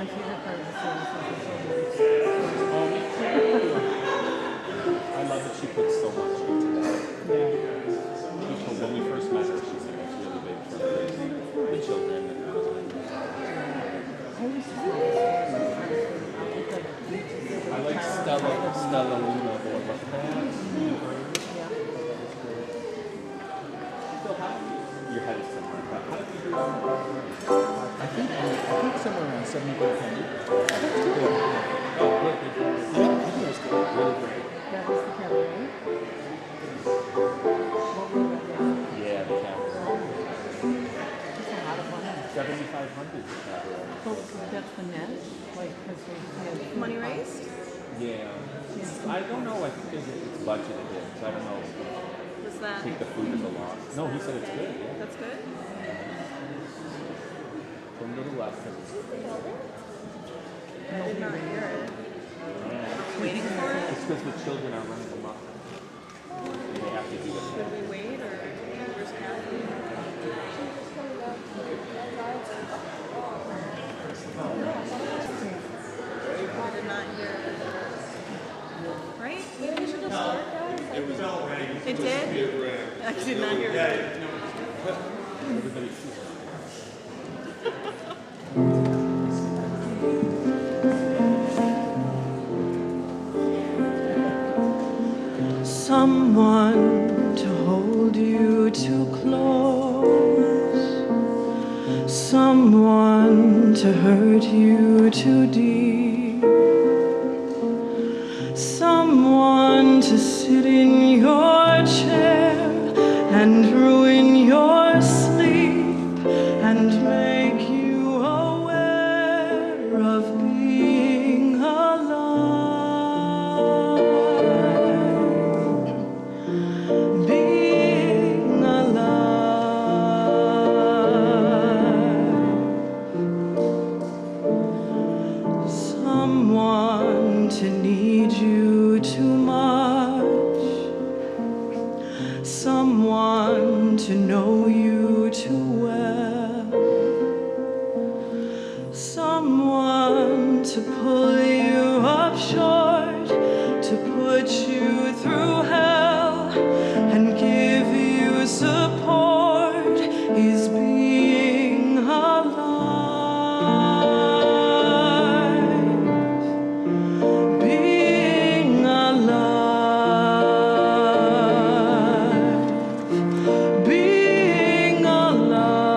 favorite part of the service is the children. Oh, me too. I love that she puts so much into that. Yeah. When we first met her, she said it's really big for the children. I used to tell the stories. I like Stella Luna, but what's that? Yeah. Your head is somewhere. How did you do that? I think somewhere around 7,500. That's good. Oh, good. Really great. That was the cabaret. What were you at? Yeah, the cabaret. It's a lot of money. 7,500 the cabaret. So that's the net? Like, because we had Money raised? Yeah. I don't know. I think it's budgeted in, so I don't know. Was that? Take the food as a loss. No, he said it's good. Yeah. That's good? A little less than. I did not hear it. Yeah. Waiting for it? It's because the children are running amok. They have to do it. Should we wait or where's Kathy? I did not hear it. Right? Maybe we should just start, guys? It was already. It did? I did not hear it. Everybody shoots. Someone to hold you too close, someone to hurt you too deep, someone to sit in your chair and ruin your sleep and make you aware of being alive. Being alive. Someone to need you too much, someone to know you too well, someone to pull you up short, to put you through hell and give you support is being alive. Being alive. Being alive.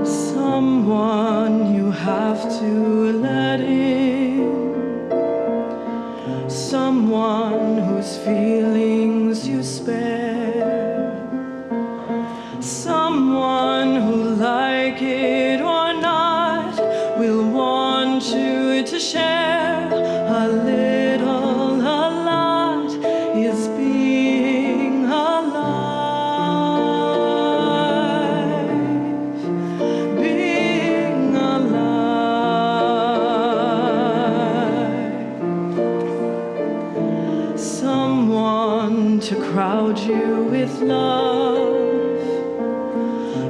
Someone you have to let in, someone whose feelings you spare, someone who, like it or not, will want you to share a little, a lot is being alive. Being alive. Someone to crowd you with love,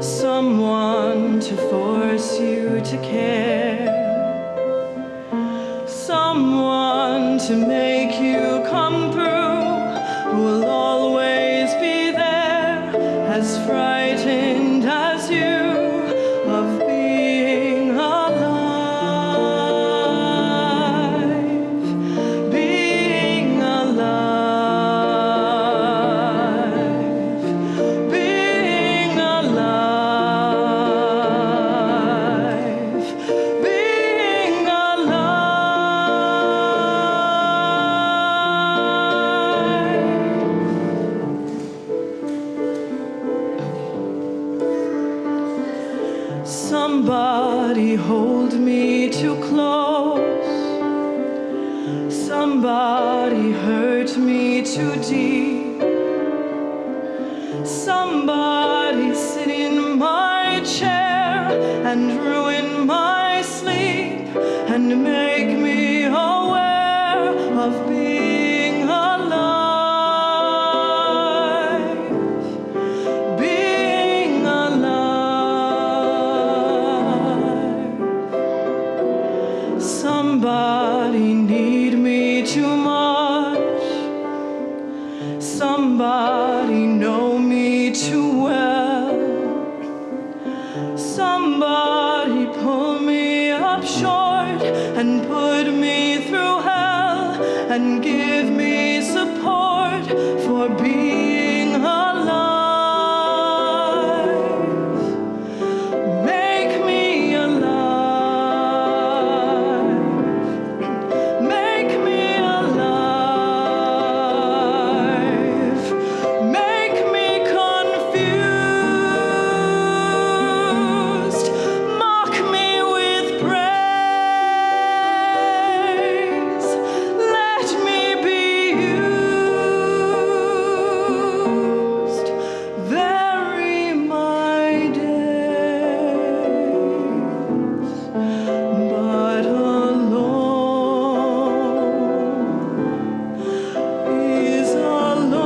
someone to force you to care, someone to make you come through, who will always be there, as frightened as you of being alive. Being alive. Being alive. Being alive. Somebody hold me too close, somebody hurt me too deep, somebody sit in my chair and ruin my sleep and make me aware of being alive. Being alive. too well. Somebody pull me up short and put me through hell and give me support for being alive. Make me alive. Make me alive. Make me confused. Mock me with praise. Let me be used. Vary my days, but alone is alone,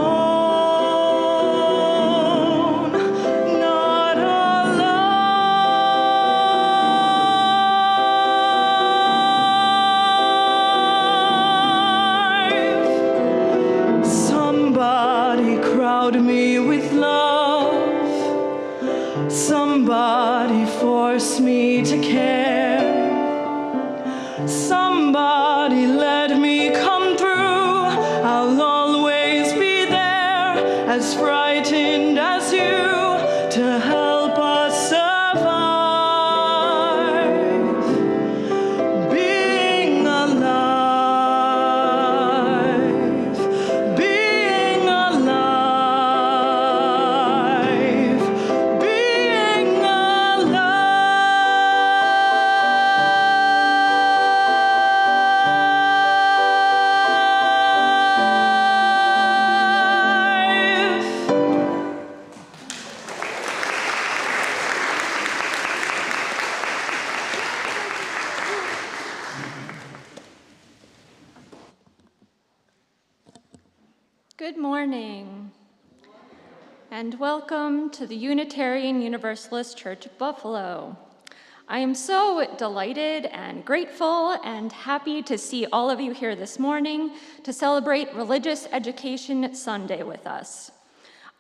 not alive. Somebody crowd me with love. Somebody force me to care. Somebody let me come through. I'll always be there, as frightened as you, to help us survive. Being alive, being alive, being alive. Good morning, and welcome to the Unitarian Universalist Church of Buffalo. I am so delighted and grateful and happy to see all of you here this morning to celebrate Religious Education Sunday with us.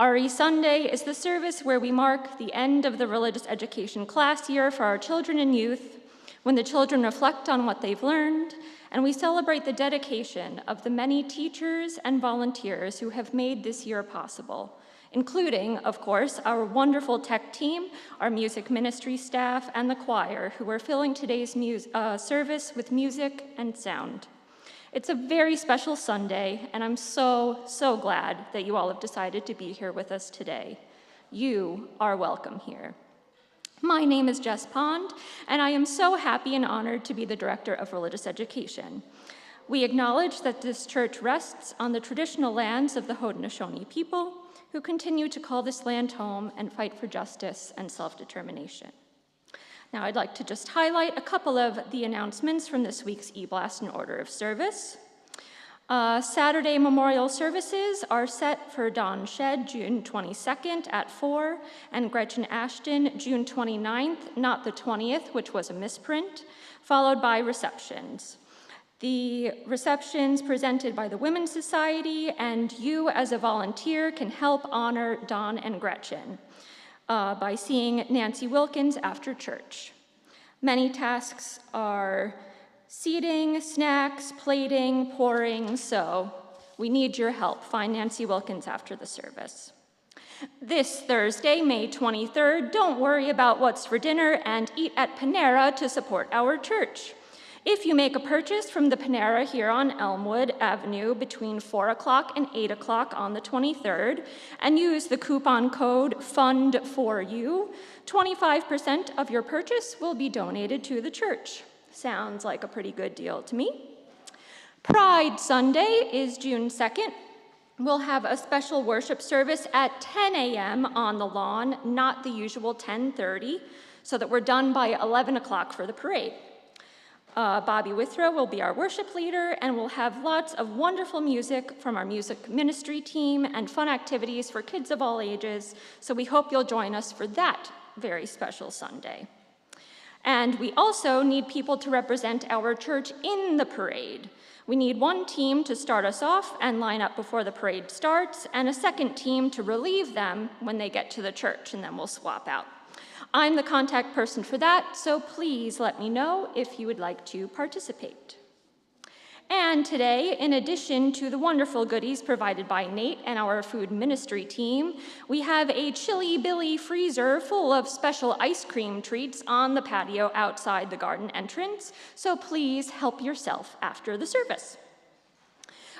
RE Sunday is the service where we mark the end of the religious education class year for our children and youth, when the children reflect on what they've learned, and we celebrate the dedication of the many teachers and volunteers who have made this year possible, including, of course, our wonderful tech team, our music ministry staff, and the choir, who are filling today's service with music and sound. It's a very special Sunday, and I'm so, so glad that you all have decided to be here with us today. You are welcome here. My name is Jess Pond, and I am so happy and honored to be the Director of Religious Education. We acknowledge that this church rests on the traditional lands of the Haudenosaunee people, who continue to call this land home and fight for justice and self-determination. Now, I'd like to just highlight a couple of the announcements from this week's e-blast in order of service. Saturday memorial services are set for Dawn Shed, June 22nd at 4, and Gretchen Ashton, June 29th, not the 20th, which was a misprint, followed by receptions. The receptions presented by the Women's Society, and you as a volunteer can help honor Dawn and Gretchen by seeing Nancy Wilkins after church. Many tasks are seating, snacks, plating, pouring, so we need your help. Find Nancy Wilkins after the service. This Thursday, May 23rd, don't worry about what's for dinner and eat at Panera to support our church. If you make a purchase from the Panera here on Elmwood Avenue between 4 o'clock and 8 o'clock on the 23rd and use the coupon code FUND4U, 25% of your purchase will be donated to the church. Sounds like a pretty good deal to me. Pride Sunday is June 2nd. We'll have a special worship service at 10 a.m. on the lawn, not the usual 10:30, so that we're done by 11 o'clock for the parade. Bobby Withrow will be our worship leader, and we'll have lots of wonderful music from our music ministry team and fun activities for kids of all ages, so we hope you'll join us for that very special Sunday. And we also need people to represent our church in the parade. We need one team to start us off and line up before the parade starts, and a second team to relieve them when they get to the church, and then we'll swap out. I'm the contact person for that, so please let me know if you would like to participate. And today, in addition to the wonderful goodies provided by Nate and our food ministry team, we have a Chili Billy freezer full of special ice cream treats on the patio outside the garden entrance, so please help yourself after the service.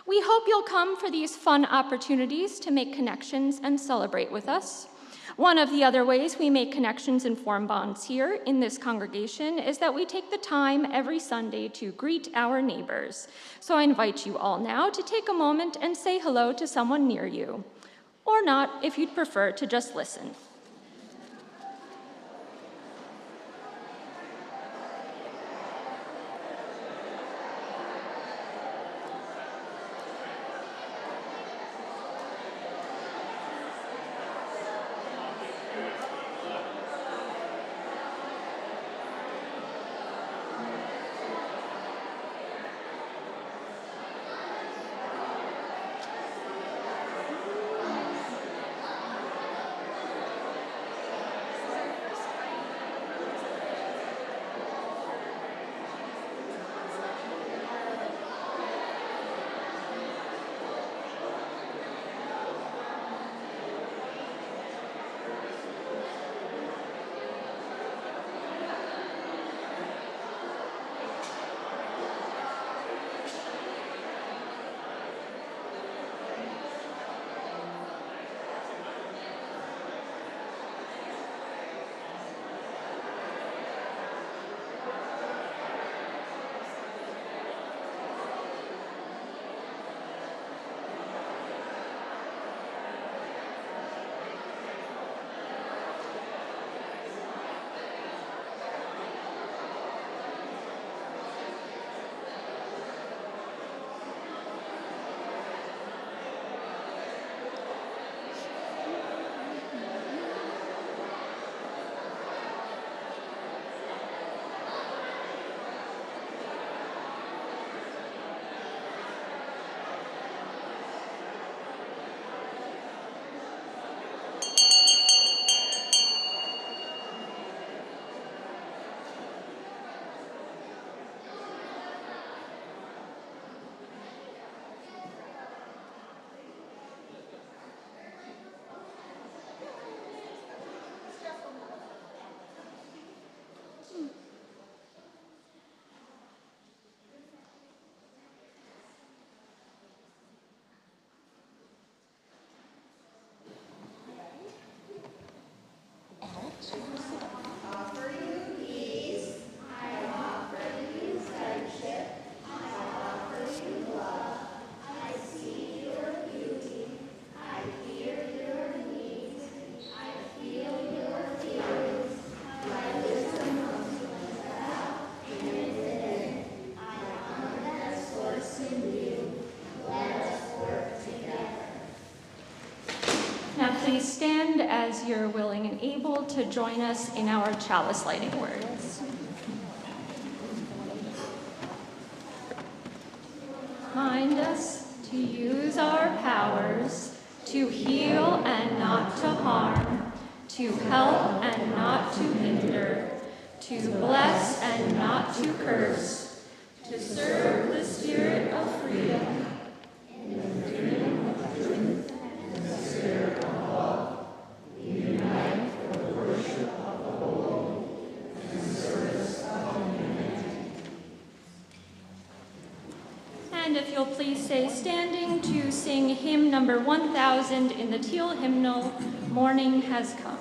We hope you'll come for these fun opportunities to make connections and celebrate with us. One of the other ways we make connections and form bonds here in this congregation is that we take the time every Sunday to greet our neighbors. So I invite you all now to take a moment and say hello to someone near you, or not if you'd prefer to just listen. Please stand as you're willing and able to join us in our chalice lighting words. Mind us to use our powers to heal and not to harm, to help and not to hinder, to bless and not to curse, to serve the spirit of freedom, in the freedom of truth and the spirit of love, unite for the worship of the holy and service of humanity. And if you'll please stay standing to sing hymn number 1000 in the teal hymnal, Morning Has Come.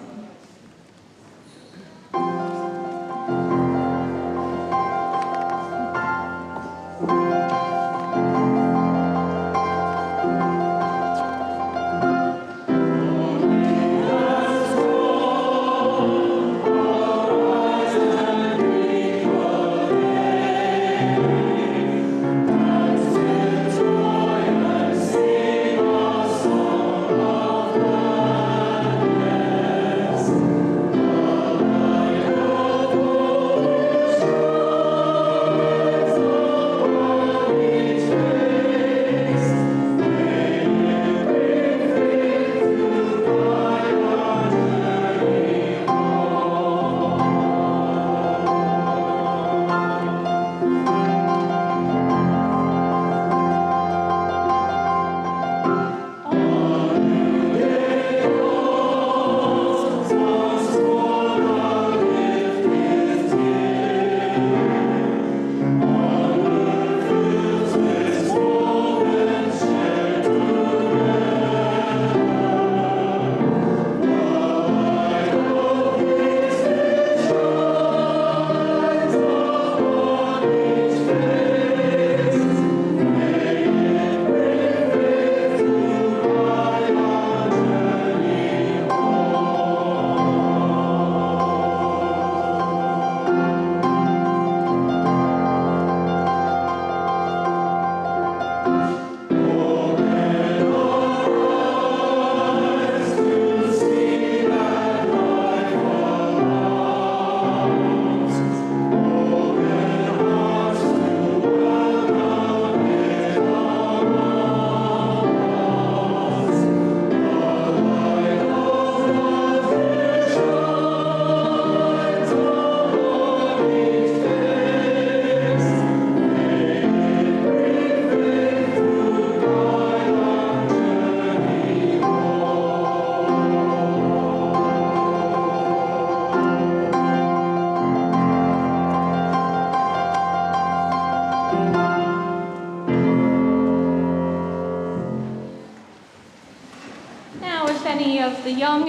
Joy.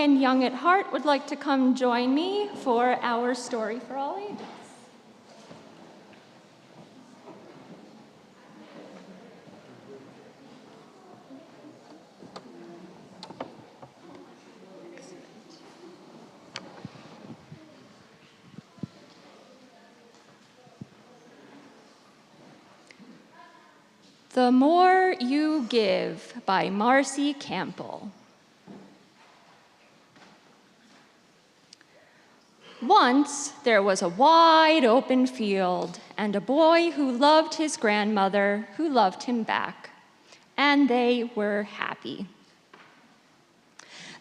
and young at heart would like to come join me for our story for all ages? The More You Give by Marcy Campbell. Once there was a wide open field and a boy who loved his grandmother who loved him back, and they were happy.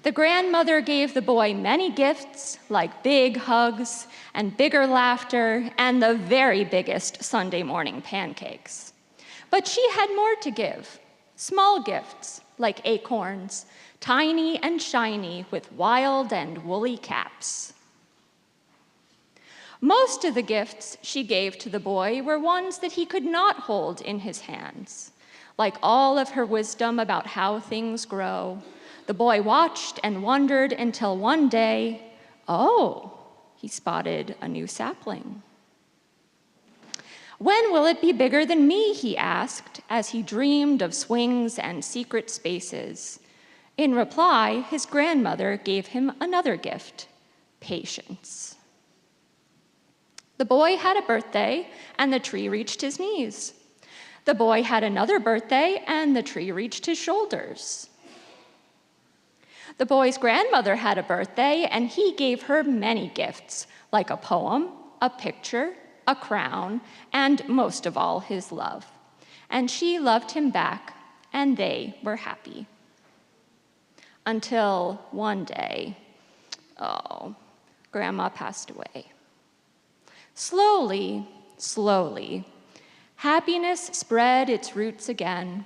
The grandmother gave the boy many gifts, like big hugs and bigger laughter and the very biggest Sunday morning pancakes. But she had more to give, small gifts like acorns, tiny and shiny with wild and woolly caps. Most of the gifts she gave to the boy were ones that he could not hold in his hands, like all of her wisdom about how things grow. The boy watched and wondered until one day, oh, he spotted a new sapling. When will it be bigger than me, he asked, as he dreamed of swings and secret spaces. In reply, his grandmother gave him another gift, patience. The boy had a birthday, and the tree reached his knees. The boy had another birthday, and the tree reached his shoulders. The boy's grandmother had a birthday, and he gave her many gifts, like a poem, a picture, a crown, and most of all, his love. And she loved him back, and they were happy. Until one day, Grandma passed away. Slowly, happiness spread its roots again.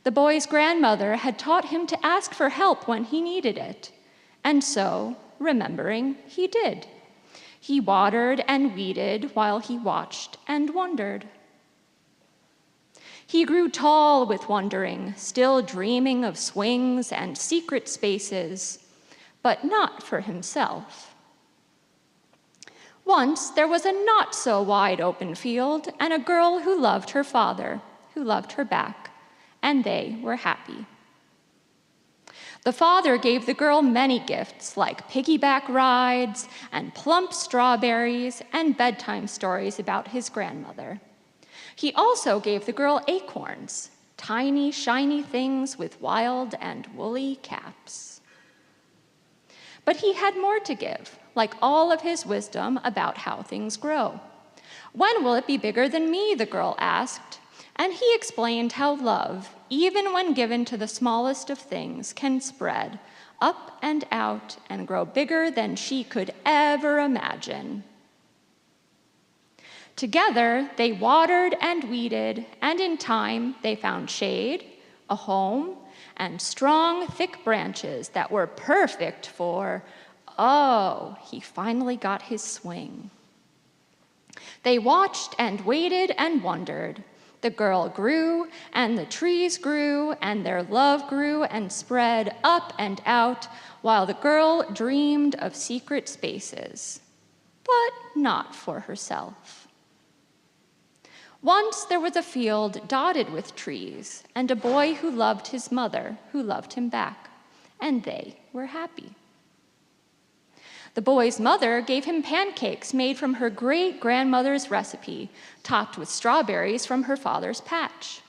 The boy's grandmother had taught him to ask for help when he needed it, and so, remembering, he did. He watered and weeded while he watched and wondered. He grew tall with wondering, still dreaming of swings and secret spaces, but not for himself. Once there was a not so wide open field and a girl who loved her father, who loved her back, and they were happy. The father gave the girl many gifts, like piggyback rides and plump strawberries and bedtime stories about his grandmother. He also gave the girl acorns, tiny, shiny things with wild and woolly caps. But he had more to give, like all of his wisdom about how things grow. When will it be bigger than me, the girl asked. And he explained how love, even when given to the smallest of things, can spread up and out and grow bigger than she could ever imagine. Together, they watered and weeded, and in time, they found shade, a home, and strong, thick branches that were perfect for, he finally got his swing. They watched and waited and wondered. The girl grew, and the trees grew, and their love grew and spread up and out, while the girl dreamed of secret spaces, but not for herself. Once there was a field dotted with trees, and a boy who loved his mother, who loved him back, and they were happy. The boy's mother gave him pancakes made from her great-grandmother's recipe, topped with strawberries from her father's patch,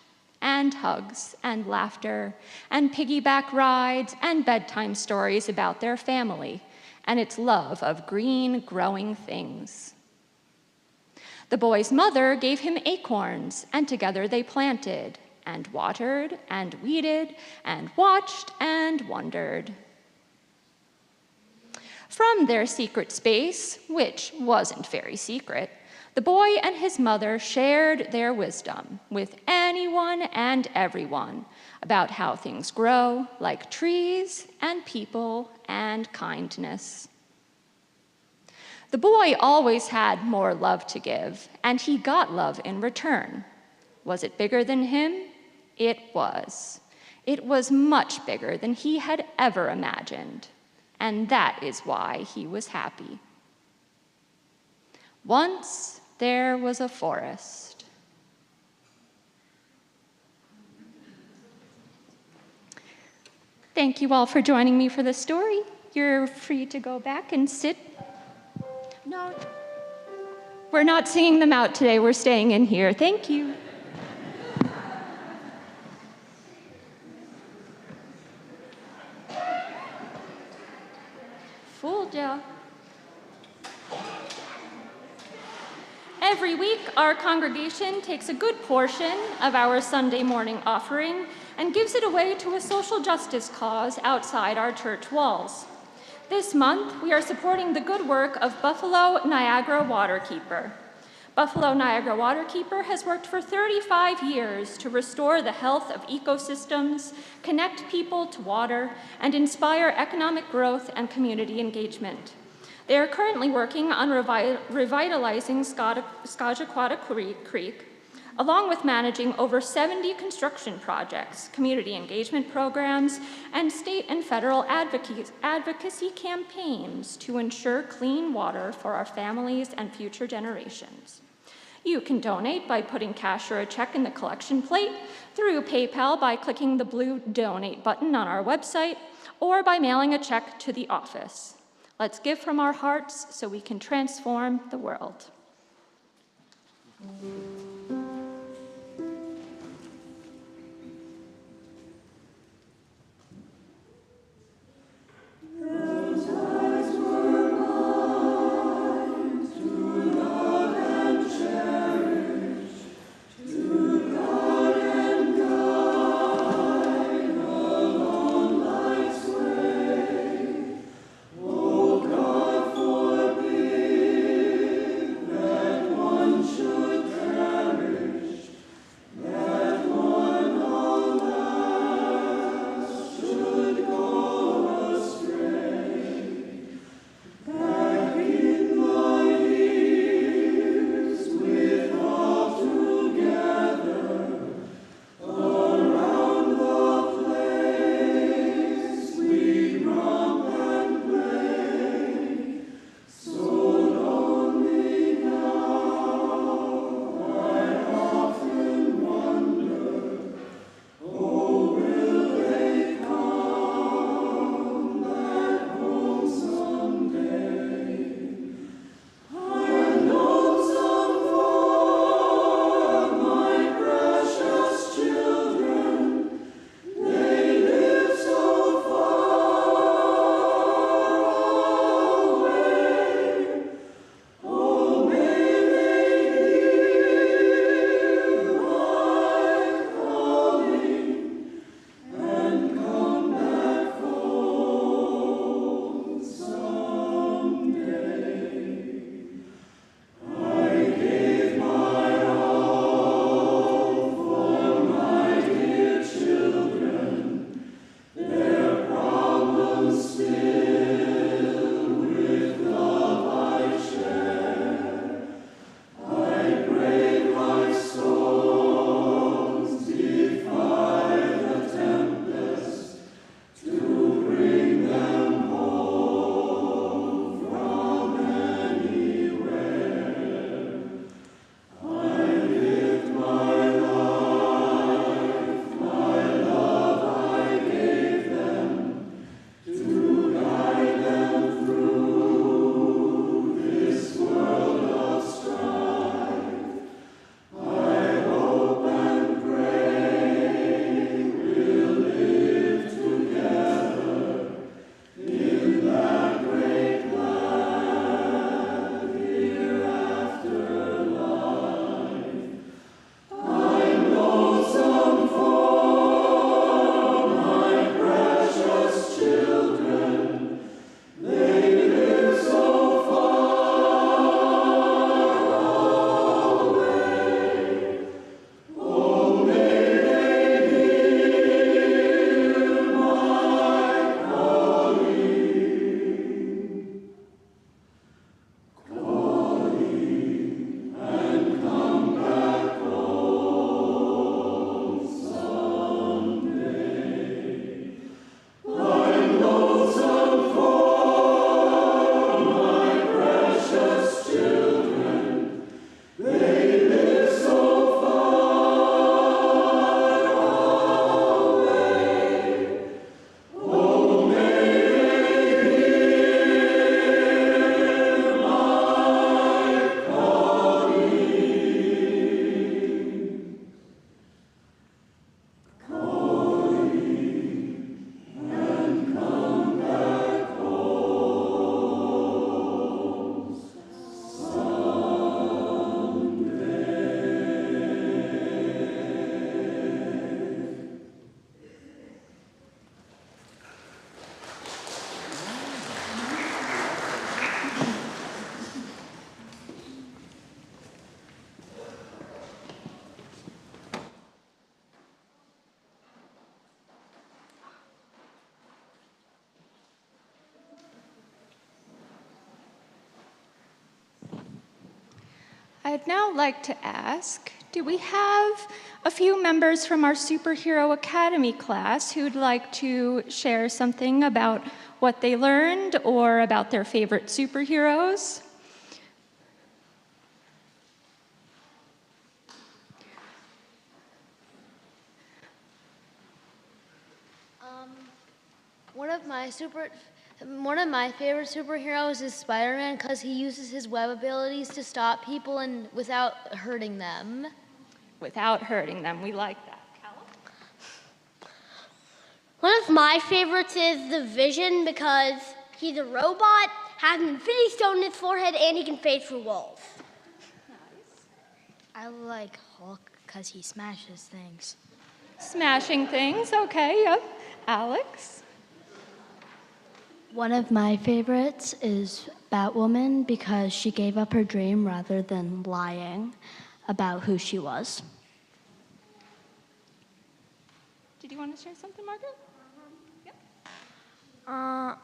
and hugs and laughter and piggyback rides and bedtime stories about their family and its love of green, growing things. The boy's mother gave him acorns, and together they planted and watered and weeded and watched and wondered. From their secret space, which wasn't very secret, the boy and his mother shared their wisdom with anyone and everyone about how things grow, like trees and people and kindness. The boy always had more love to give, and he got love in return. Was it bigger than him? It was. It was much bigger than he had ever imagined. and that is why he was happy. Once there was a forest. Thank you all for joining me for this story. You're free to go back and sit. No, we're not singing them out today. We're staying in here. Thank you. Fooled ya. Every week, our congregation takes a good portion of our Sunday morning offering and gives it away to a social justice cause outside our church walls. This month, we are supporting the good work of Buffalo Niagara Waterkeeper. Buffalo Niagara Waterkeeper has worked for 35 years to restore the health of ecosystems, connect people to water, and inspire economic growth and community engagement. They are currently working on revitalizing Skajaquata Creek, along with managing over 70 construction projects, community engagement programs, and state and federal advocacy campaigns to ensure clean water for our families and future generations. You can donate by putting cash or a check in the collection plate, through PayPal by clicking the blue donate button on our website, or by mailing a check to the office. Let's give from our hearts so we can transform the world. Should I'd now like to ask, do we have a few members from our Superhero Academy class who'd like to share something about what they learned or about their favorite superheroes? One of my favorite superheroes is Spider-Man because he uses his web abilities to stop people and without hurting them. Without hurting them, we like that. Callum? One of my favorites is the Vision because he's a robot, has an infinity stone in his forehead, and he can phase through walls. Nice. I like Hulk because he smashes things. Smashing things, okay, yep. Alex? One of my favorites is Batwoman because she gave up her dream rather than lying about who she was. Did you want to share something, Margaret? Yep. I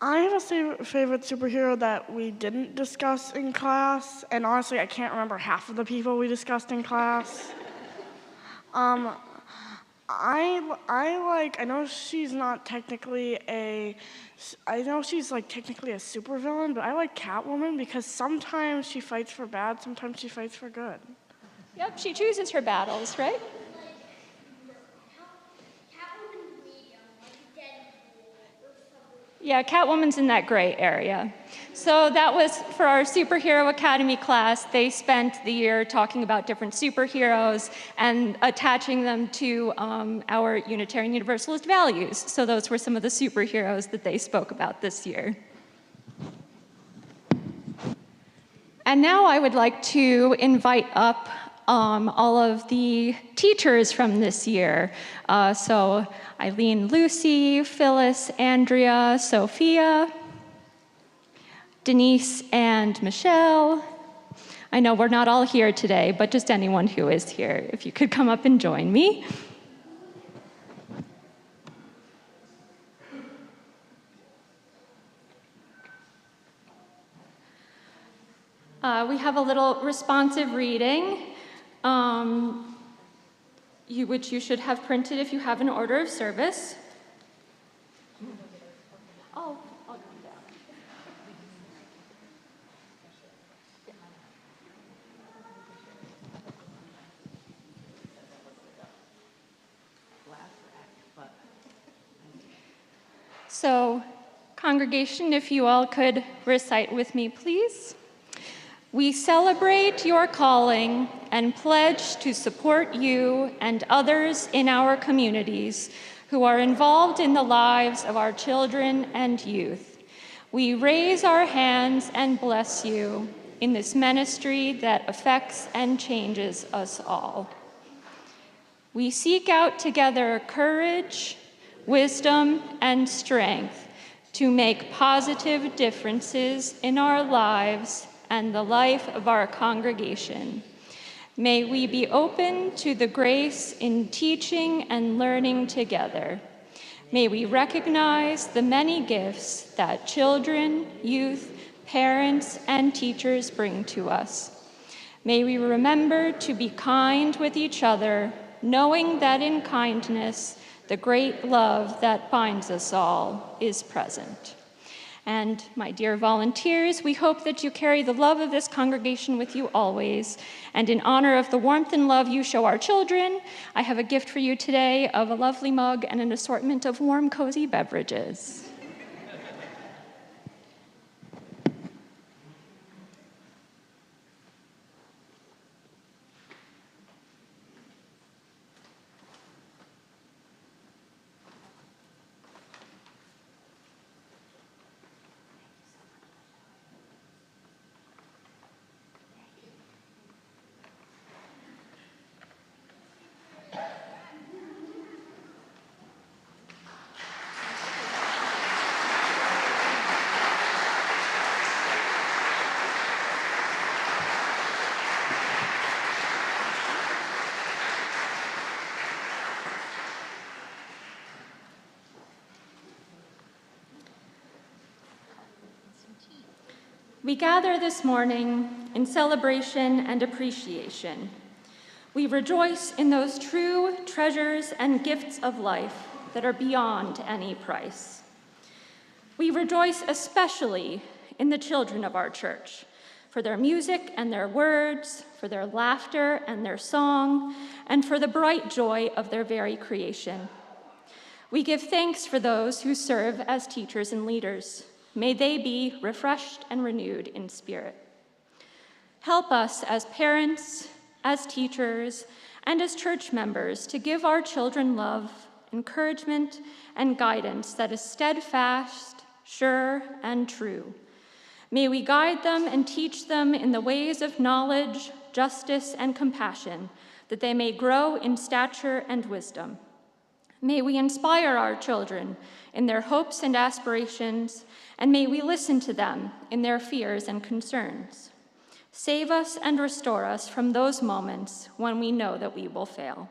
have a favorite superhero that we didn't discuss in class, and honestly, I can't remember half of the people we discussed in class. I know she's not technically technically a supervillain, but I like Catwoman because sometimes she fights for bad, sometimes she fights for good. Yep, she chooses her battles, right? Yeah, Catwoman's in that gray area. So that was for our Superhero Academy class. They spent the year talking about different superheroes and attaching them to our Unitarian Universalist values. So those were some of the superheroes that they spoke about this year. And now I would like to invite up all of the teachers from this year. So Eileen, Lucy, Phyllis, Andrea, Sophia, Denise, and Michelle. I know we're not all here today, but just anyone who is here, if you could come up and join me. We have a little responsive reading, which you should have printed if you have an order of service. I'll come down. So, congregation, if you all could recite with me, please. We celebrate your calling and pledge to support you and others in our communities who are involved in the lives of our children and youth. We raise our hands and bless you in this ministry that affects and changes us all. We seek out together courage, wisdom, and strength to make positive differences in our lives and the life of our congregation. May we be open to the grace in teaching and learning together. May we recognize the many gifts that children, youth, parents, and teachers bring to us. May we remember to be kind with each other, knowing that in kindness, the great love that binds us all is present. And my dear volunteers, we hope that you carry the love of this congregation with you always. And in honor of the warmth and love you show our children, I have a gift for you today of a lovely mug and an assortment of warm, cozy beverages. We gather this morning in celebration and appreciation. We rejoice in those true treasures and gifts of life that are beyond any price. We rejoice especially in the children of our church, for their music and their words, for their laughter and their song, and for the bright joy of their very creation. We give thanks for those who serve as teachers and leaders. May they be refreshed and renewed in spirit. Help us as parents, as teachers, and as church members to give our children love, encouragement, and guidance that is steadfast, sure, and true. May we guide them and teach them in the ways of knowledge, justice, and compassion, that they may grow in stature and wisdom. May we inspire our children in their hopes and aspirations, and may we listen to them in their fears and concerns. Save us and restore us from those moments when we know that we will fail.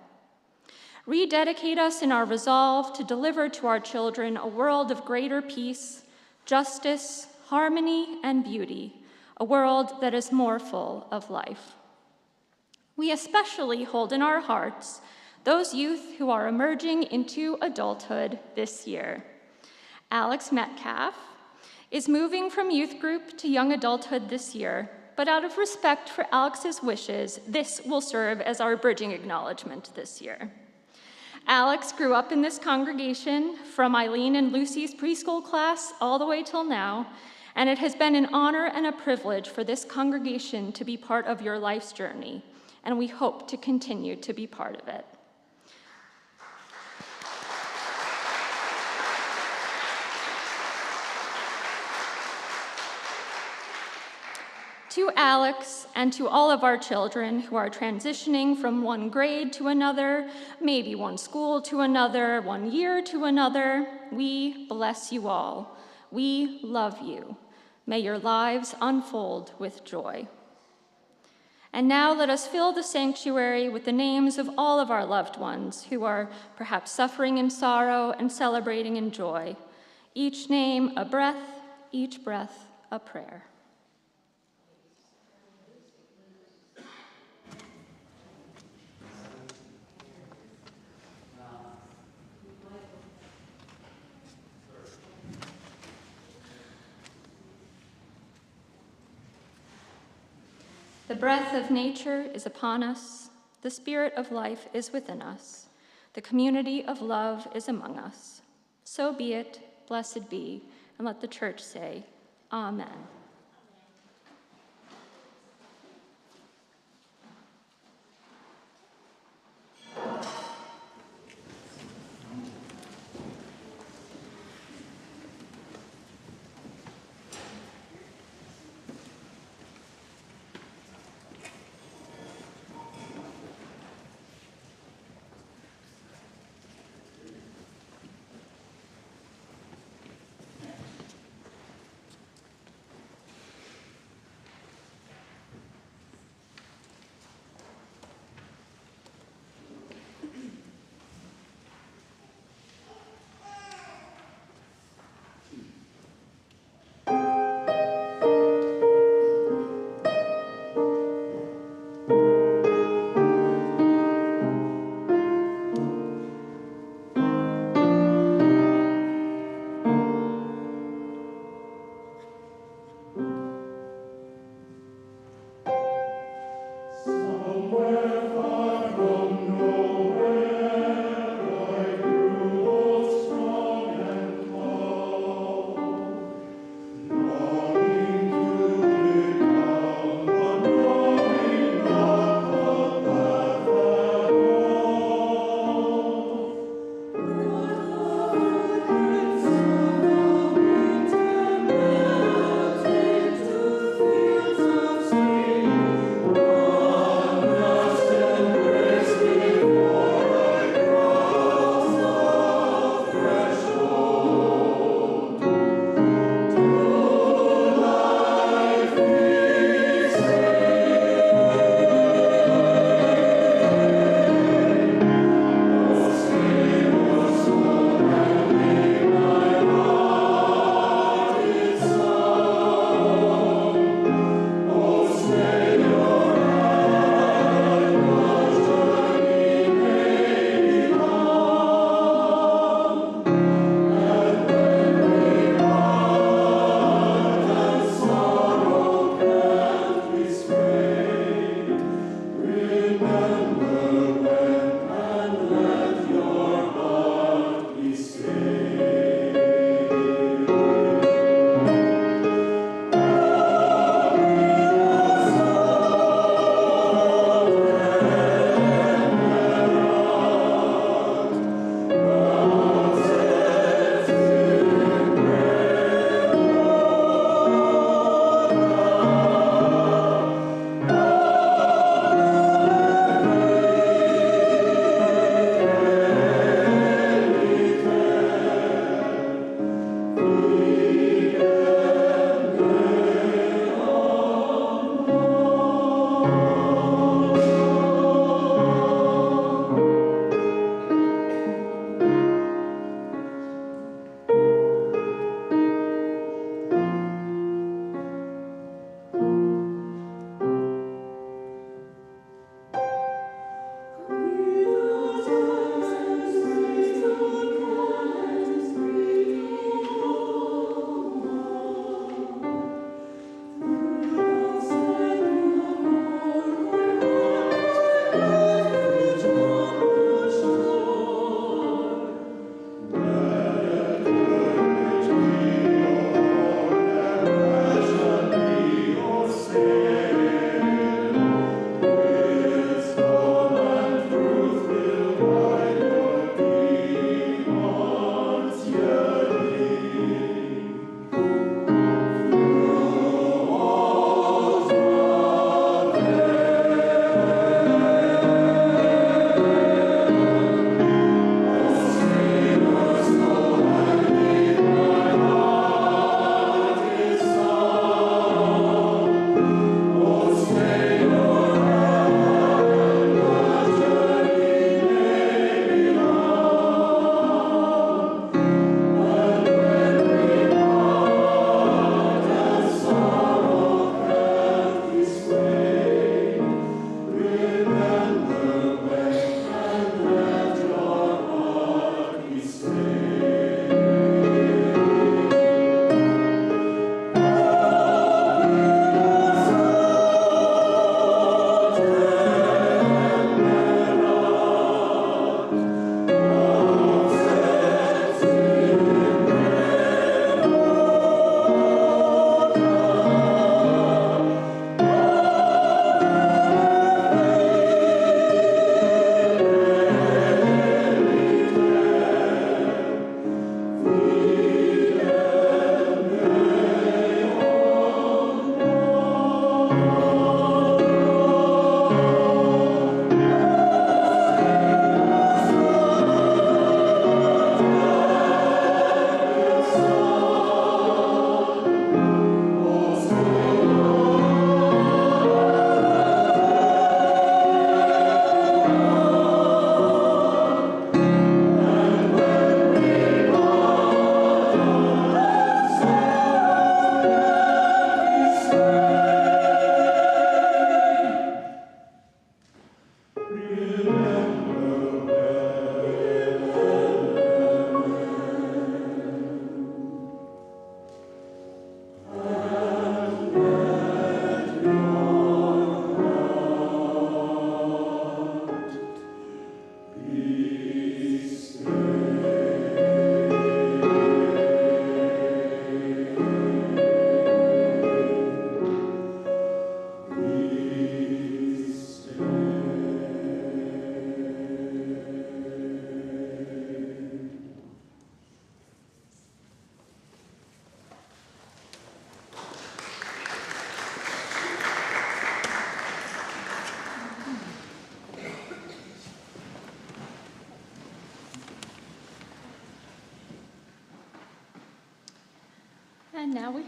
Rededicate us in our resolve to deliver to our children a world of greater peace, justice, harmony, and beauty, a world that is more full of life. We especially hold in our hearts those youth who are emerging into adulthood this year. Alex Metcalf is moving from youth group to young adulthood this year, but out of respect for Alex's wishes, this will serve as our bridging acknowledgement this year. Alex grew up in this congregation from Eileen and Lucy's preschool class all the way till now, and it has been an honor and a privilege for this congregation to be part of your life's journey, and we hope to continue to be part of it. To Alex and to all of our children who are transitioning from one grade to another, maybe one school to another, one year to another, we bless you all. We love you. May your lives unfold with joy. And now let us fill the sanctuary with the names of all of our loved ones who are perhaps suffering in sorrow and celebrating in joy. Each name a breath, each breath a prayer. The breath of nature is upon us. The spirit of life is within us. The community of love is among us. So be it, blessed be, and let the church say, Amen.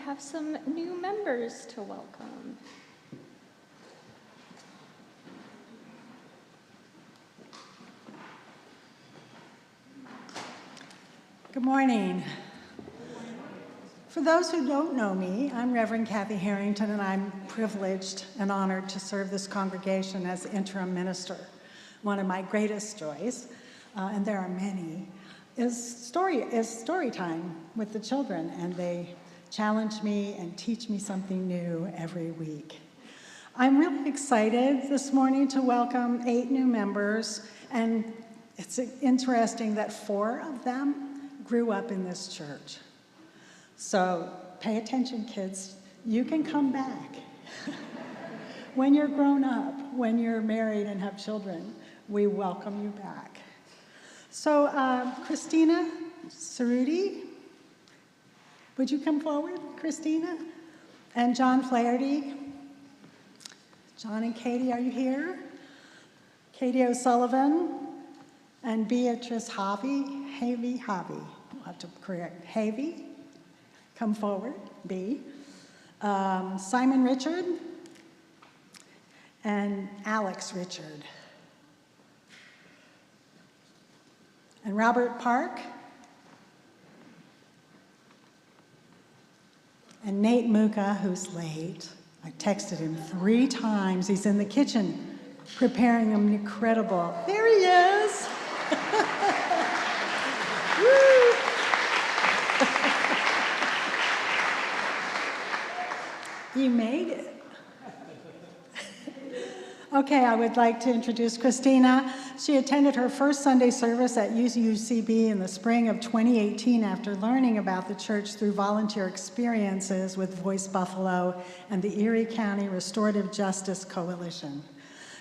have some new members to welcome. Good morning. For those who don't know me, I'm Reverend Kathy Harrington, and I'm privileged and honored to serve this congregation as interim minister. One of my greatest joys, and there are many, is story time with the children, and they challenge me and teach me something new every week. I'm really excited this morning to welcome 8 new members, and it's interesting that 4 of them grew up in this church. So pay attention, kids. You can come back. When you're grown up, when you're married and have children, we welcome you back. So Christina Cerruti, would you come forward, Christina? And John Flaherty. John and Katie, are you here? Katie O'Sullivan and Beatrice Havey. We'll have to correct. Havey, come forward, B. Simon Richard and Alex Richard. And Robert Park and Nate Muka, who's late. I texted him 3 times. He's in the kitchen preparing an incredible. There he is. Woo. You made it. Okay, I would like to introduce Christina. She attended her first Sunday service at UCB in the spring of 2018 after learning about the church through volunteer experiences with Voice Buffalo and the Erie County Restorative Justice Coalition.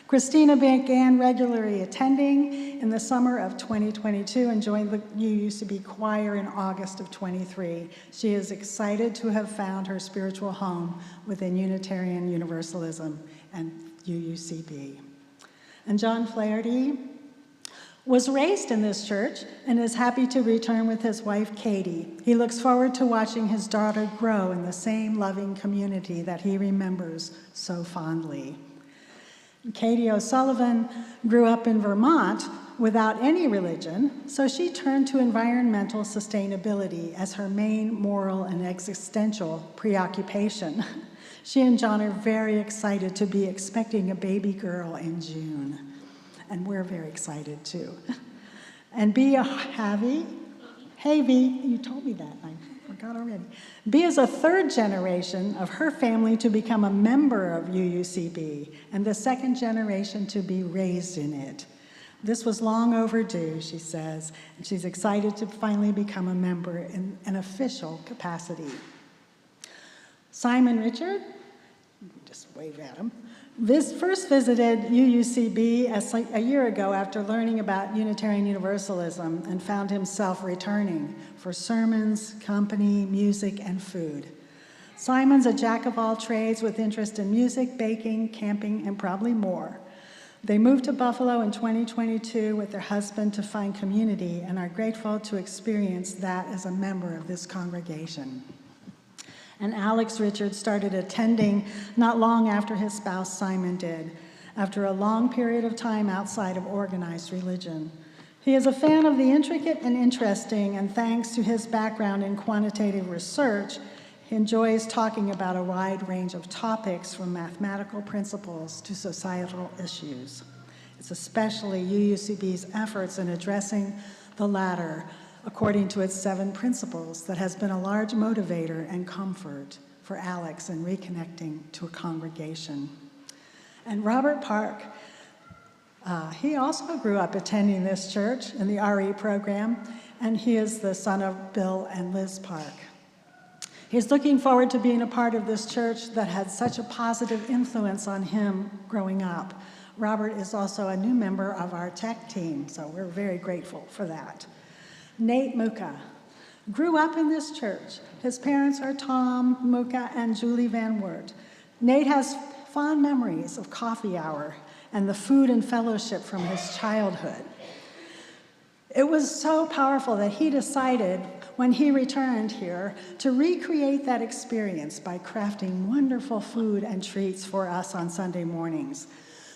Christina began regularly attending in the summer of 2022 and joined the UCB choir in August of 23. She is excited to have found her spiritual home within Unitarian Universalism and UCB. And John Flaherty was raised in this church and is happy to return with his wife, Katie. He looks forward to watching his daughter grow in the same loving community that he remembers so fondly. Katie O'Sullivan grew up in Vermont without any religion, so she turned to environmental sustainability as her main moral and existential preoccupation. She and John are very excited to be expecting a baby girl in June, and we're very excited too. And Bea Havey, you told me that, I forgot already. Bea is a 3rd generation of her family to become a member of UUCB, and the 2nd generation to be raised in it. This was long overdue, she says, and she's excited to finally become a member in an official capacity. Simon Richard, just wave at him, first visited UUCB a year ago after learning about Unitarian Universalism and found himself returning for sermons, company, music, and food. Simon's a jack of all trades with interest in music, baking, camping, and probably more. They moved to Buffalo in 2022 with their husband to find community and are grateful to experience that as a member of this congregation. And Alex Richards started attending not long after his spouse Simon did, after a long period of time outside of organized religion. He is a fan of the intricate and interesting, and thanks to his background in quantitative research, he enjoys talking about a wide range of topics from mathematical principles to societal issues. It's especially UUCB's efforts in addressing the latter according to its 7 principles that has been a large motivator and comfort for Alex in reconnecting to a congregation. And Robert Park, he also grew up attending this church in the RE program, and he is the son of Bill and Liz Park. He's looking forward to being a part of this church that had such a positive influence on him growing up. Robert is also a new member of our tech team, so we're very grateful for that. Nate Muka grew up in this church. His parents are Tom Muka and Julie Van Wert. Nate has fond memories of coffee hour and the food and fellowship from his childhood. It was so powerful that he decided when he returned here to recreate that experience by crafting wonderful food and treats for us on Sunday mornings.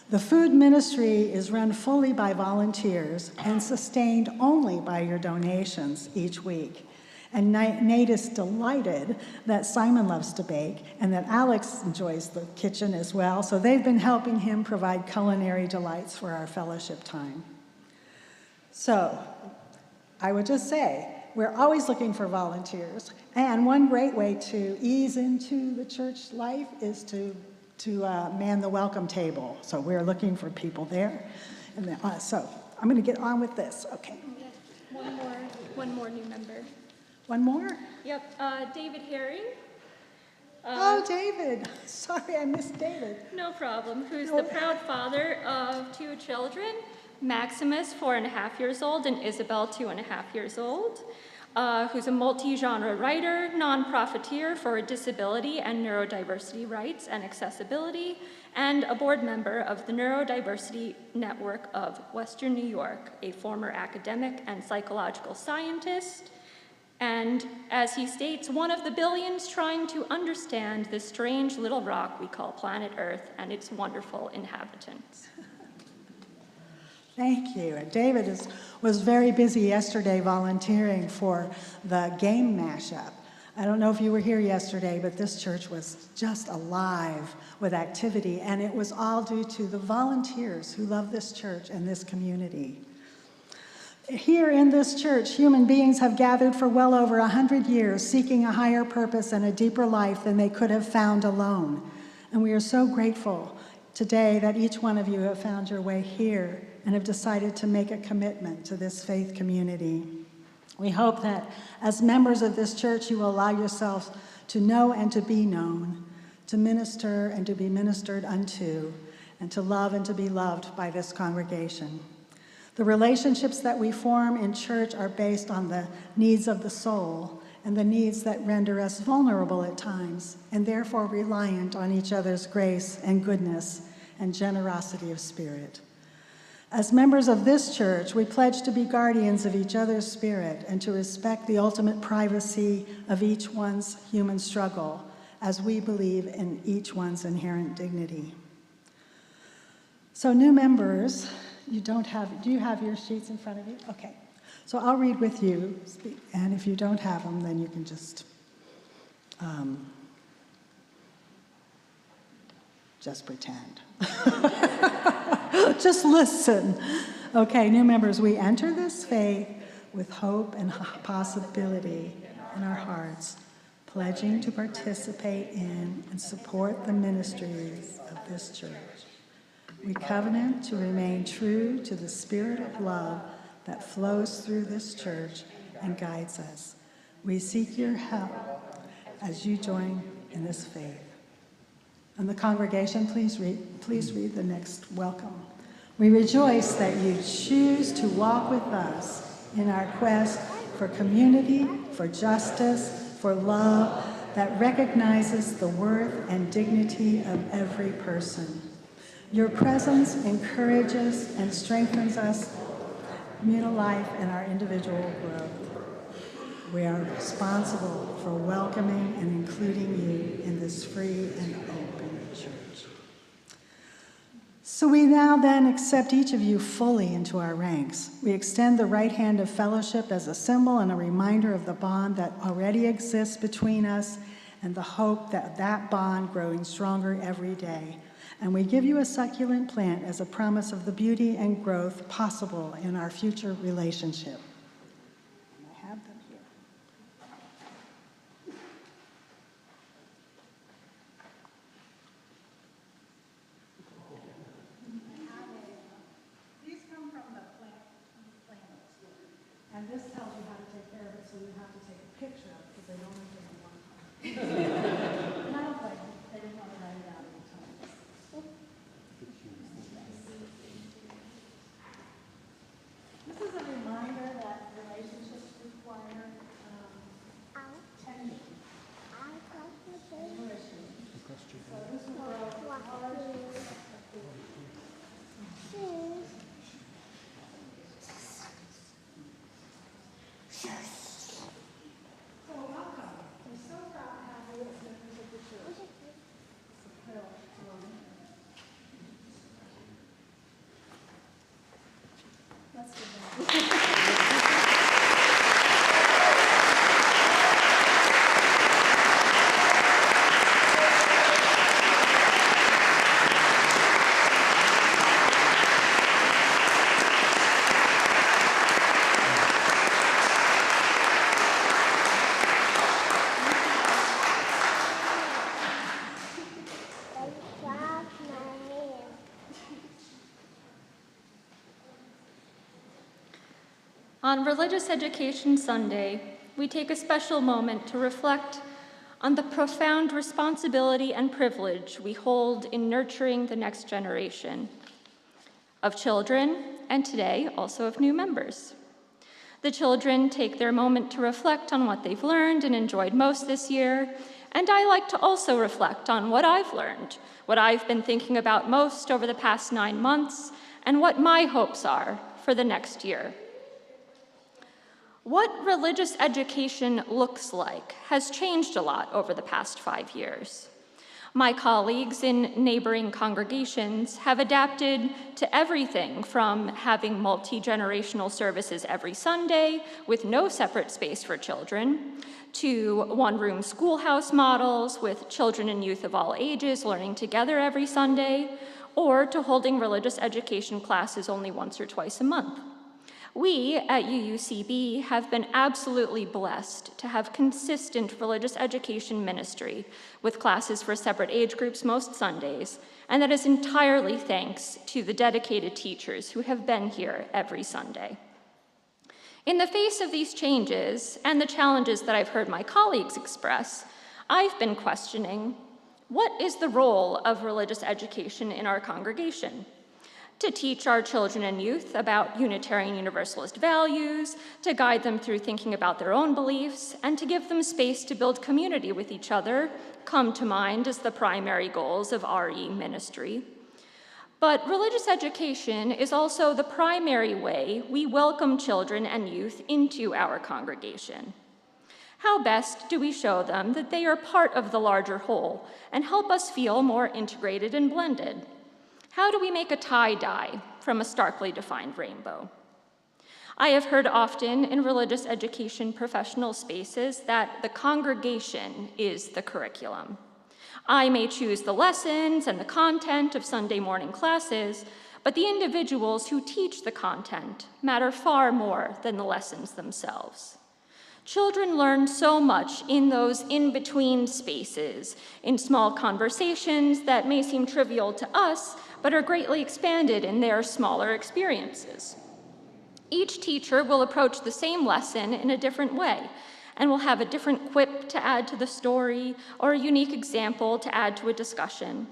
The food ministry is run fully by volunteers and sustained only by your donations each week. And Nate is delighted that Simon loves to bake and that Alex enjoys the kitchen as well, so they've been helping him provide culinary delights for our fellowship time. So, I would just say, we're always looking for volunteers, and one great way to ease into the church life is to man the welcome table. So we're looking for people there. And then, so I'm going to get on with this. Okay. One more new member. One more? Yep, David Herring. Oh, David. Sorry, I missed David. No problem. Who's the proud father of 2 children, Maximus, 4.5 years old, and Isabel, 2.5 years old. Who's a multi-genre writer, non-profiteer for disability and neurodiversity rights and accessibility, and a board member of the Neurodiversity Network of Western New York, a former academic and psychological scientist, and, as he states, one of the billions trying to understand this strange little rock we call planet Earth and its wonderful inhabitants. Thank you. And David was very busy yesterday volunteering for the game mashup. I don't know if you were here yesterday, but this church was just alive with activity, and it was all due to the volunteers who love this church and this community. Here in this church, human beings have gathered for well over 100 years, seeking a higher purpose and a deeper life than they could have found alone. And we are so grateful today that each one of you have found your way here and have decided to make a commitment to this faith community. We hope that as members of this church, you will allow yourselves to know and to be known, to minister and to be ministered unto, and to love and to be loved by this congregation. The relationships that we form in church are based on the needs of the soul and the needs that render us vulnerable at times, and therefore reliant on each other's grace and goodness and generosity of spirit. As members of this church, we pledge to be guardians of each other's spirit and to respect the ultimate privacy of each one's human struggle, as we believe in each one's inherent dignity. So new members, do you have your sheets in front of you? Okay. So I'll read with you, and if you don't have them, then you can just pretend. Just listen. Okay, new members, we enter this faith with hope and possibility in our hearts, pledging to participate in and support the ministries of this church. We covenant to remain true to the spirit of love that flows through this church and guides us. We seek your help as you join in this faith. And the congregation, please read the next welcome. We rejoice that you choose to walk with us in our quest for community, for justice, for love that recognizes the worth and dignity of every person. Your presence encourages and strengthens us communal life and our individual growth. We are responsible for welcoming and including you in this free and open church. So we now then accept each of you fully into our ranks. We extend the right hand of fellowship as a symbol and a reminder of the bond that already exists between us and the hope that that bond growing stronger every day. And we give you a succulent plant as a promise of the beauty and growth possible in our future relationship. I have them here. These come from the plant store. And this tells you how to take care of it, so you have to take a picture of it because they don't have to one time. And I don't think they didn't want to write it out at the time. This is a reminder that relationships require tension. So this will grow hard. On Religious Education Sunday, we take a special moment to reflect on the profound responsibility and privilege we hold in nurturing the next generation of children, and today also of new members. The children take their moment to reflect on what they've learned and enjoyed most this year, and I like to also reflect on what I've learned, what I've been thinking about most over the past 9 months, and what my hopes are for the next year. What religious education looks like has changed a lot over the past 5 years. My colleagues in neighboring congregations have adapted to everything from having multi-generational services every Sunday with no separate space for children, to one-room schoolhouse models with children and youth of all ages learning together every Sunday, or to holding religious education classes only once or twice a month. We at UUCB have been absolutely blessed to have consistent religious education ministry with classes for separate age groups most Sundays, and that is entirely thanks to the dedicated teachers who have been here every Sunday. In the face of these changes and the challenges that I've heard my colleagues express, I've been questioning, what is the role of religious education in our congregation? To teach our children and youth about Unitarian Universalist values, to guide them through thinking about their own beliefs, and to give them space to build community with each other come to mind as the primary goals of RE ministry. But religious education is also the primary way we welcome children and youth into our congregation. How best do we show them that they are part of the larger whole and help us feel more integrated and blended? How do we make a tie-dye from a starkly defined rainbow? I have heard often in religious education professional spaces that the congregation is the curriculum. I may choose the lessons and the content of Sunday morning classes, but the individuals who teach the content matter far more than the lessons themselves. Children learn so much in those in-between spaces, in small conversations that may seem trivial to us, but are greatly expanded in their smaller experiences. Each teacher will approach the same lesson in a different way, and will have a different quip to add to the story or a unique example to add to a discussion.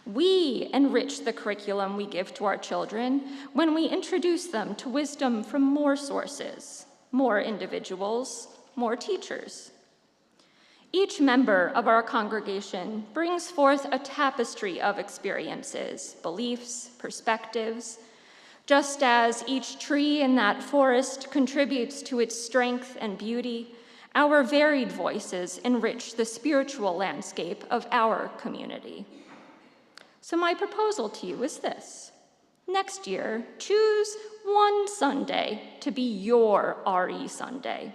We enrich the curriculum we give to our children when we introduce them to wisdom from more sources, more individuals, more teachers. Each member of our congregation brings forth a tapestry of experiences, beliefs, perspectives. Just as each tree in that forest contributes to its strength and beauty, our varied voices enrich the spiritual landscape of our community. So my proposal to you is this. Next year, choose one Sunday to be your RE Sunday.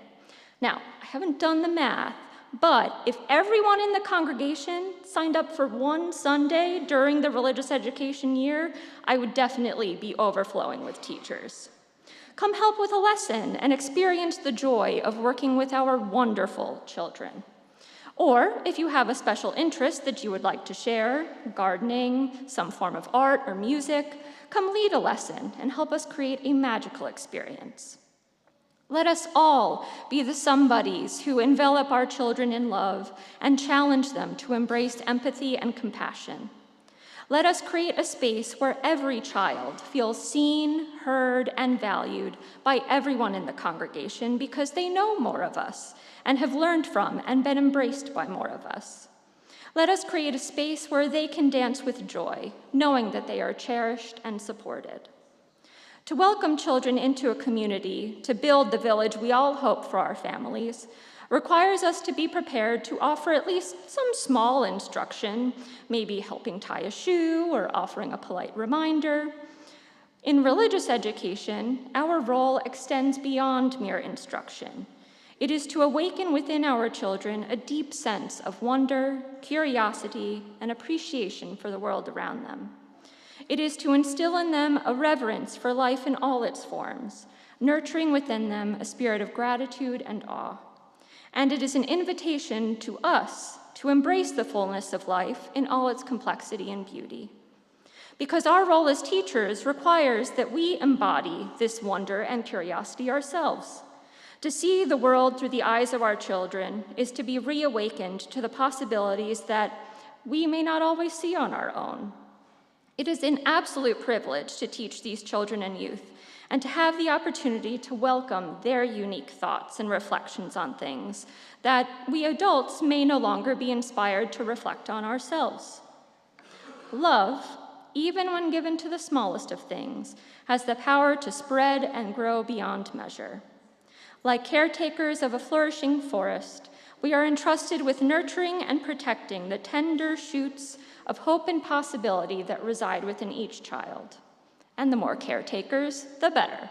Now, I haven't done the math, but if everyone in the congregation signed up for one Sunday during the religious education year, I would definitely be overflowing with teachers. Come help with a lesson and experience the joy of working with our wonderful children. Or if you have a special interest that you would like to share, gardening, some form of art or music, come lead a lesson and help us create a magical experience. Let us all be the somebodies who envelop our children in love and challenge them to embrace empathy and compassion. Let us create a space where every child feels seen, heard, and valued by everyone in the congregation because they know more of us and have learned from and been embraced by more of us. Let us create a space where they can dance with joy, knowing that they are cherished and supported. To welcome children into a community, to build the village we all hope for our families, requires us to be prepared to offer at least some small instruction, maybe helping tie a shoe or offering a polite reminder. In religious education, our role extends beyond mere instruction. It is to awaken within our children a deep sense of wonder, curiosity, and appreciation for the world around them. It is to instill in them a reverence for life in all its forms, nurturing within them a spirit of gratitude and awe. And it is an invitation to us to embrace the fullness of life in all its complexity and beauty. because our role as teachers requires that we embody this wonder and curiosity ourselves. To see the world through the eyes of our children is to be reawakened to the possibilities that we may not always see on our own. It is an absolute privilege to teach these children and youth, and to have the opportunity to welcome their unique thoughts and reflections on things that we adults may no longer be inspired to reflect on ourselves. Love, even when given to the smallest of things, has the power to spread and grow beyond measure. Like caretakers of a flourishing forest, we are entrusted with nurturing and protecting the tender shoots of hope and possibility that reside within each child. And the more caretakers, the better.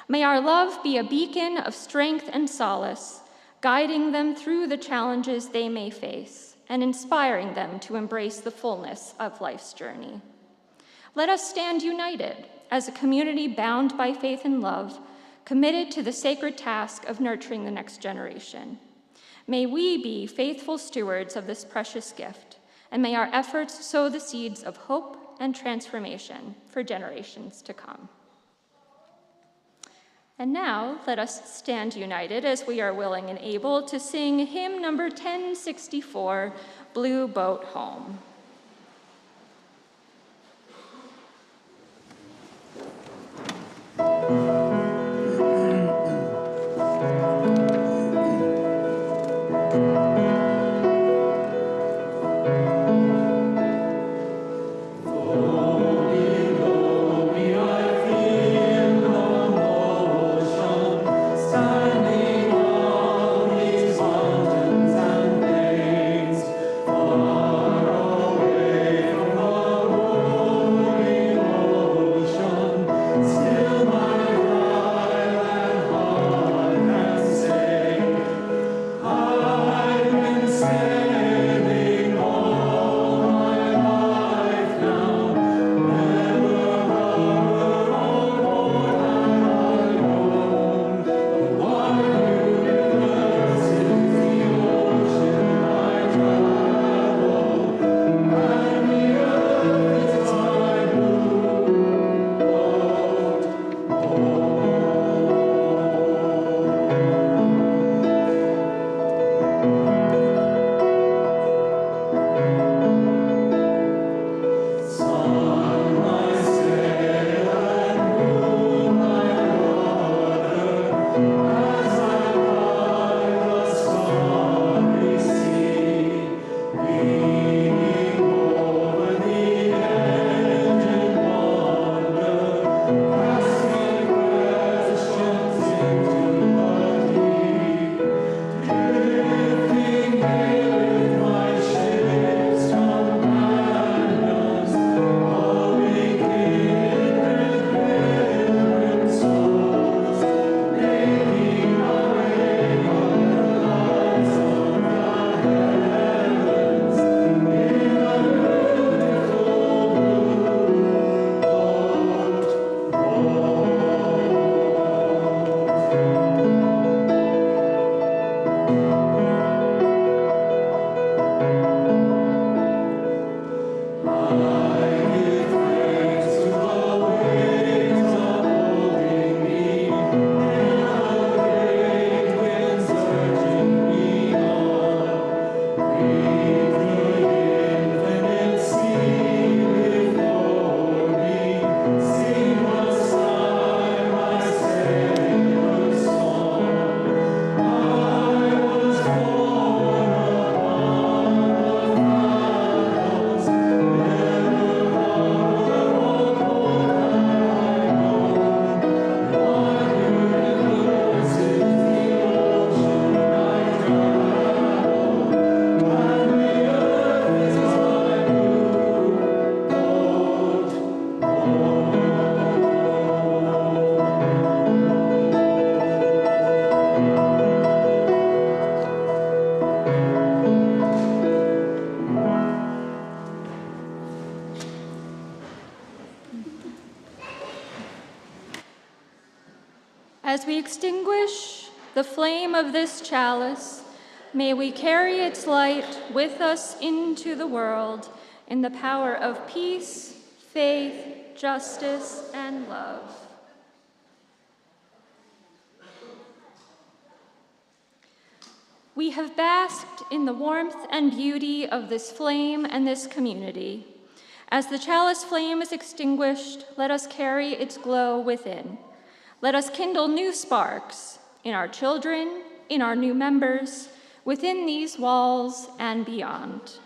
May our love be a beacon of strength and solace, guiding them through the challenges they may face and inspiring them to embrace the fullness of life's journey. Let us stand united as a community bound by faith and love, committed to the sacred task of nurturing the next generation. May we be faithful stewards of this precious gift, and may our efforts sow the seeds of hope and transformation for generations to come. And now, let us stand united as we are willing and able to sing hymn number 1064, Blue Boat Home. As we extinguish the flame of this chalice, may we carry its light with us into the world in the power of peace, faith, justice, and love. We have basked in the warmth and beauty of this flame and this community. As the chalice flame is extinguished, let us carry its glow within. Let us kindle new sparks in our children, in our new members, within these walls and beyond.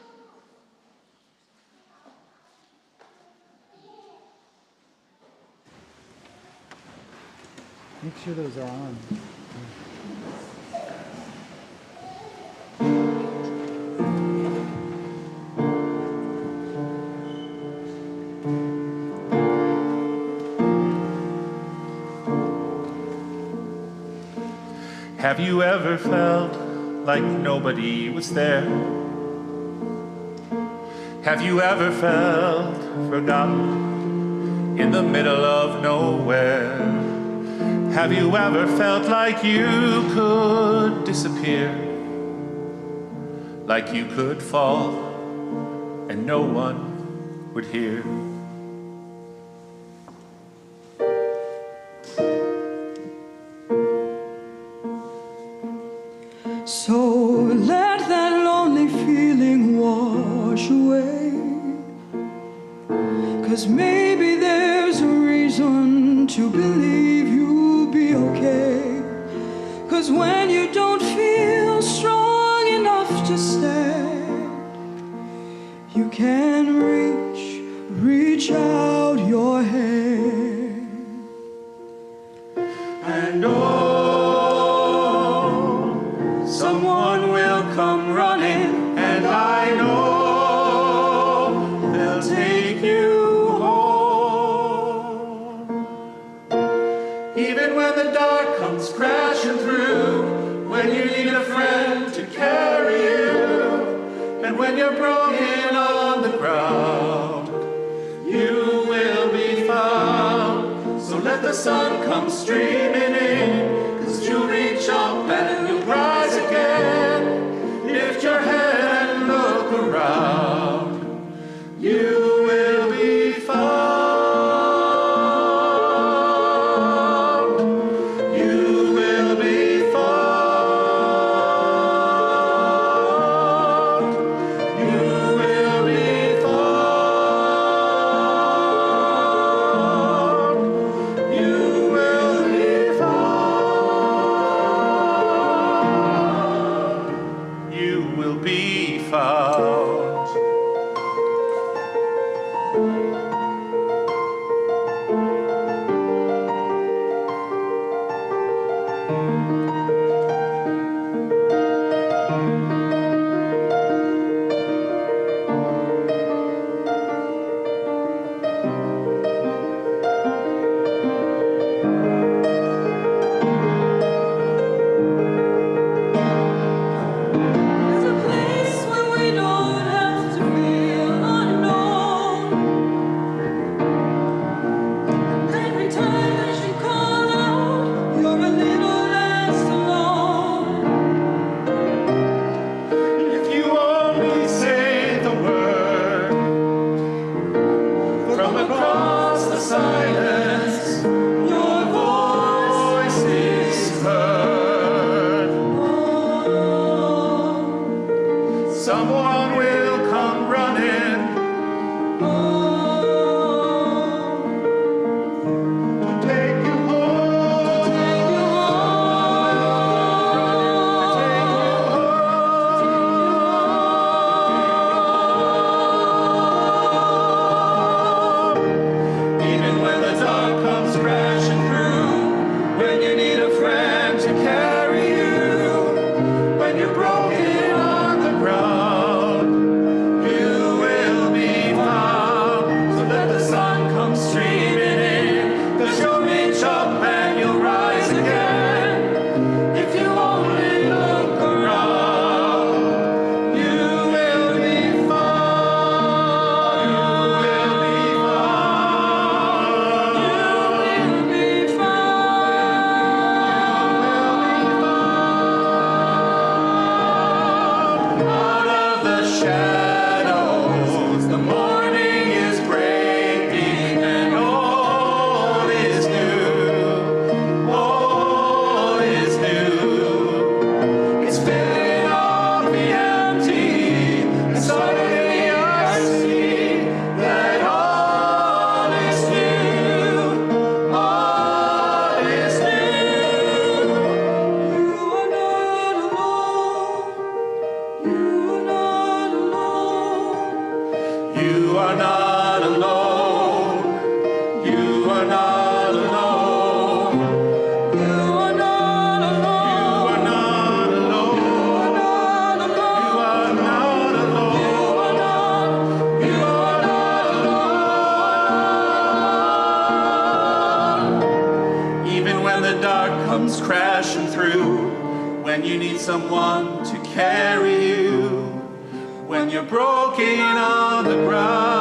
Make sure those are on. Have you ever felt like nobody was there? Have you ever felt forgotten in the middle of nowhere? Have you ever felt like you could disappear? Like you could fall and no one would hear? So let that lonely feeling wash away, 'cause maybe there's a reason to believe you'll be okay. 'Cause when you don't feel strong enough to stand, you can reach out your hand. And someone will come running, and I know they'll take you home. Even when the dark comes crashing through, when you need a friend to carry you, and when you're broken on the ground, you will be found. So let the sun come streaming in, 'cause you'll reach up and you'll rise again. Lift your head and look around. You will be found. You will be found. You will be found. You will be found. You will be found. There's a place where we don't have to feel unknown. You are not alone. You are not alone. You are not alone. You are not alone. You are not alone. You are not alone. Even when the dark comes crashing through, when you need someone to carry you, when you're broken on the ground.